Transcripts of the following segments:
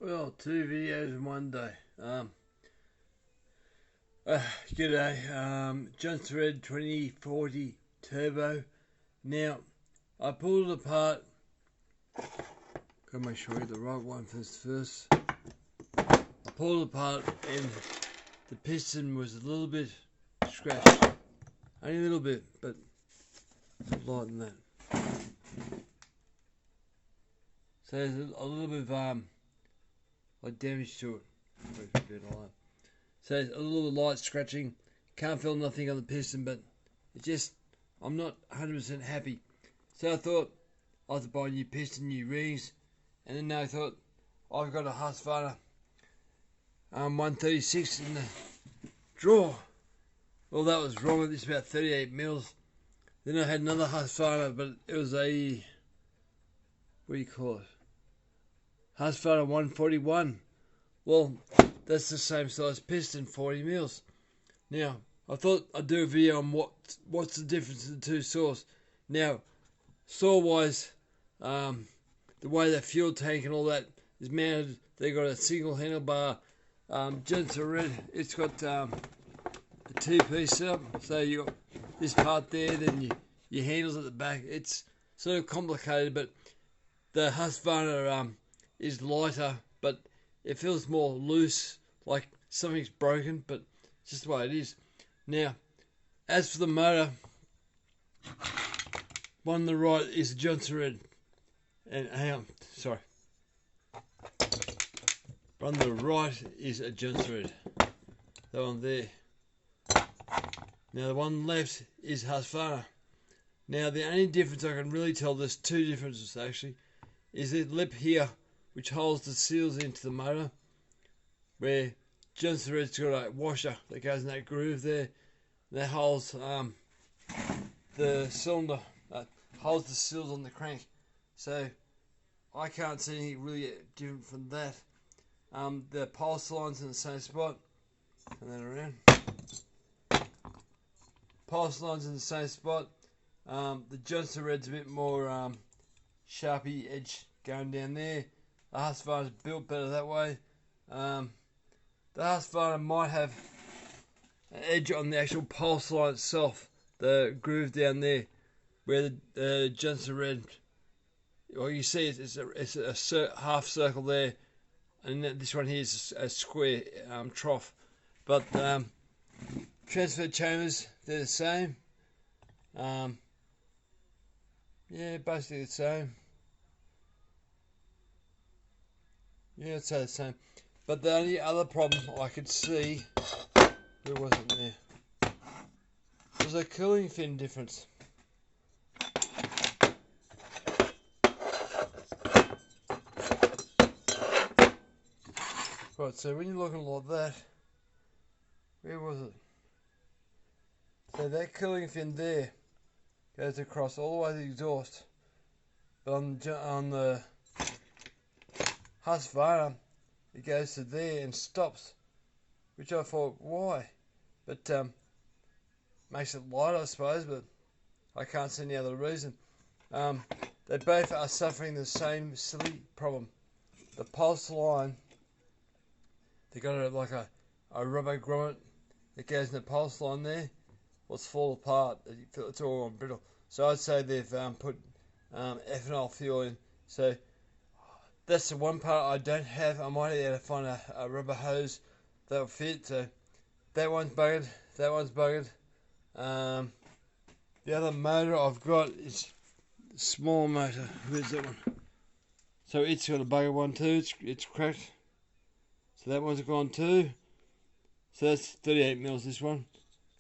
Well, two videos in one day. G'day, Jonsered 2040 Turbo. Now, I pulled it apart. Gotta make sure I get the right one first. I pulled it apart and the piston was a little bit scratched. Only a little bit, but not lighter than that. So there's a little bit of like damage to it. So there's a little light scratching. Can't feel nothing on the piston, but it just, I'm not 100% happy. So I thought I had to buy a new piston, new rings, and then I thought I've got a Husqvarna 136 in the drawer. Well, that was wrong. It's about 38 mils. Then I had another Husqvarna, but it was a, what do you call it? Husqvarna 141. Well, that's the same size piston, 40 mils. Now, I thought I'd do a video on what's the difference in the two saws. Now, saw-wise, the way the fuel tank and all that is mounted, they got a single handlebar. Jonsered, it's got a two-piece setup. So you got this part there, then your handles at the back. It's sort of complicated, but the Husqvarna is lighter, but it feels more loose, like something's broken, but it's just the way it is. Now, as for the motor, one on the right is a Jonsered, and hang on, sorry. One on the right is a Jonsered, that one there. Now the one on the left is Husqvarna. Now the only difference I can really tell, there's two differences actually, is the lip here, which holds the seals into the motor, where Jonsered's got a washer that goes in that groove there, that holds the cylinder, holds the seals on the crank. So I can't see anything really different from that. The pulse line's in the same spot, and then around. Pulse line's in the same spot. The Jonsered's a bit more sharpy edge going down there. The Husqvarna's built better that way. The Husqvarna might have an edge on the actual pulse line itself, the groove down there, where the Jonsered, well, you see it's a half circle there, and this one here is a square trough. But transfer chambers, they're the same. Yeah, basically the same. Yeah, I'd say the same. But the only other problem I could see, where was it there? Was a cooling fin difference. Right, so when you're looking like that, where was it? So that cooling fin there goes across all the way to the exhaust. But on the Husqvarna, it goes to there and stops, which I thought, why? But makes it light, I suppose, but I can't see any other reason. They both are suffering the same silly problem. The pulse line, they got like a rubber grommet that goes in the pulse line there. Well, it's fall apart. It's all on brittle. So I'd say they've put ethanol fuel in. So that's the one part I don't have. I might have to find a rubber hose that'll fit. So that one's buggered. That one's buggered. The other motor I've got is a small motor. Where's that one? So it's got a bugger one too. It's cracked. So that one's gone too. So that's 38 mils. This one.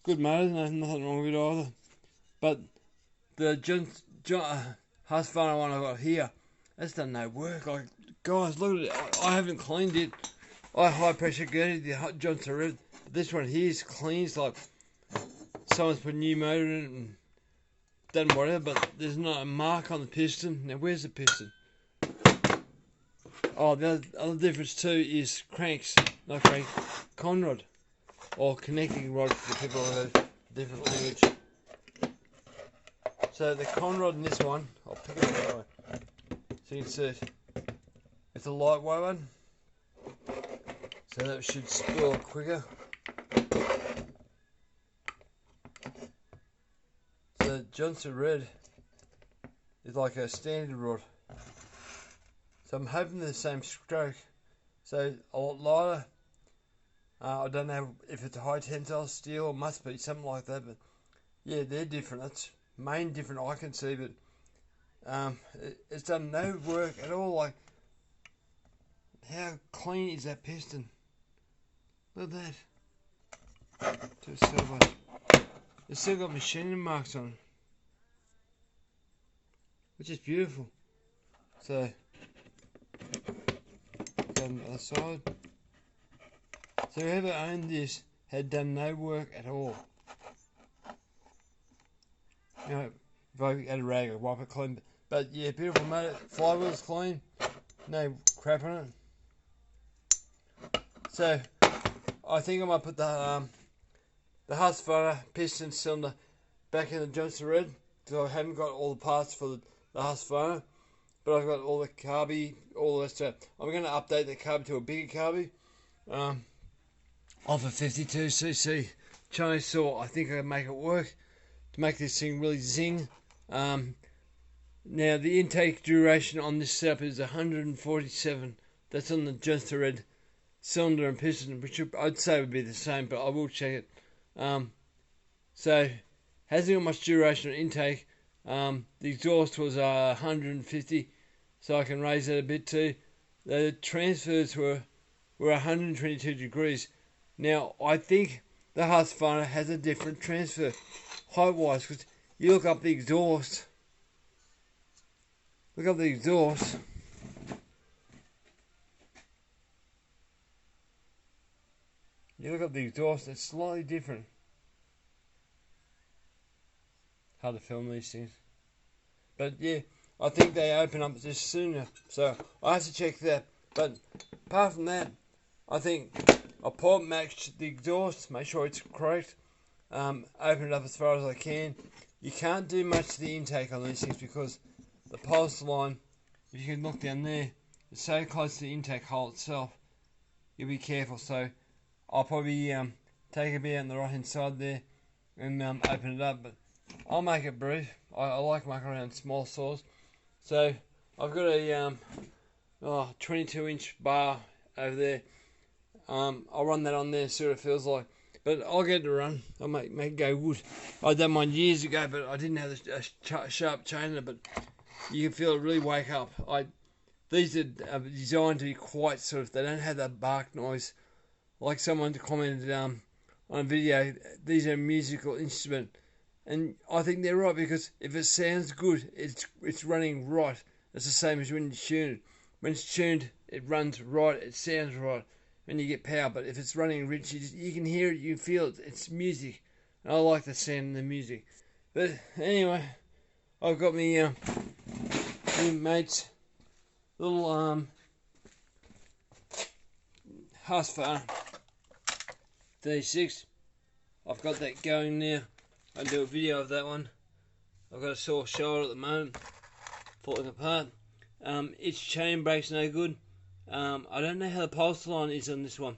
Good motor. Nothing wrong with it either. But the Husqvarna one I got here, that's done no work. Like, guys, look at it. I haven't cleaned it. I high pressure girded the Jonsered. This one here is clean. It's like someone's put a new motor in it and done whatever, but there's not a mark on the piston. Now, where's the piston? Oh, the other difference too is cranks. Not crank, Conrod. Or connecting rod for people who have different language. So the Conrod in this one, I'll pick it up that way, so you can see it. It's a lightweight one. So that should spool quicker. So Jonsered red is like a standard rod. So I'm hoping they're the same stroke. So a lot lighter. I don't know if it's a high tensile steel or must be something like that, but yeah, they're different. That's main different I can see, but it's done no work at all. Like, how clean is that piston? Look at that. It's still got machining marks on it, which is beautiful. So, go on the other side. So whoever owned this had done no work at all. You know, if I had a rag, I'd wipe it clean. But yeah, beautiful motor. Flywheel's clean. No crap on it. So I think I might put the Husqvarna piston cylinder back in the Jonsered red, because I haven't got all the parts for the Husqvarna, but I've got all the carby, all the rest of it. I'm going to update the carby to a bigger carby. Off a 52cc chainsaw, I think I can make it work to make this thing really zing. Now the intake duration on this setup is 147. That's on the Jonsered red cylinder and piston, which I'd say would be the same, but I will check it. So hasn't got much duration on intake. The exhaust was 150, so I can raise that a bit too. The transfers were 122 degrees. Now I think the Husqvarna has a different transfer height wise, because you look up the exhaust. Look up the exhaust. You look up the exhaust, it's slightly different. Hard to film these things. But yeah, I think they open up just sooner. So I have to check that. But apart from that, I think I'll port match the exhaust, make sure it's correct. Open it up as far as I can. You can't do much to the intake on these things because the pulse line, if you can look down there, it's so close to the intake hole itself. You'll be careful. So I'll probably take a bit on the right hand side there and open it up. But I'll make it brief. I like mucking around small saws. So I've got a 22-inch bar over there. I'll run that on there and see what it feels like. But I'll get it to run. I'll make it go good. I done mine years ago, but I didn't have a sharp chain in it. But you can feel it really wake up. These are designed to be quite sort of, they don't have that bark noise. Like someone commented on a video, these are a musical instrument. And I think they're right, because if it sounds good, it's running right. It's the same as when you tune it. When it's tuned, it runs right, it sounds right when you get power. But if it's running rich, you can hear it, you can feel it. It's music. And I like the sound of the music. But anyway, I've got me mate's little Husqvarna 36. I've got that going now. I'll do a video of that one. I've got a sore shoulder at the moment, falling apart. Its chain brake's no good. I don't know how the pulse line is on this one.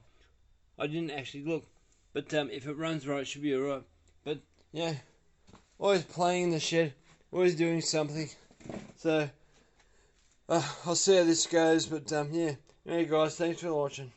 I didn't actually look, but if it runs right, it should be alright. But yeah, always playing in the shed, always doing something. So I'll see how this goes. But yeah, anyway guys, thanks for watching.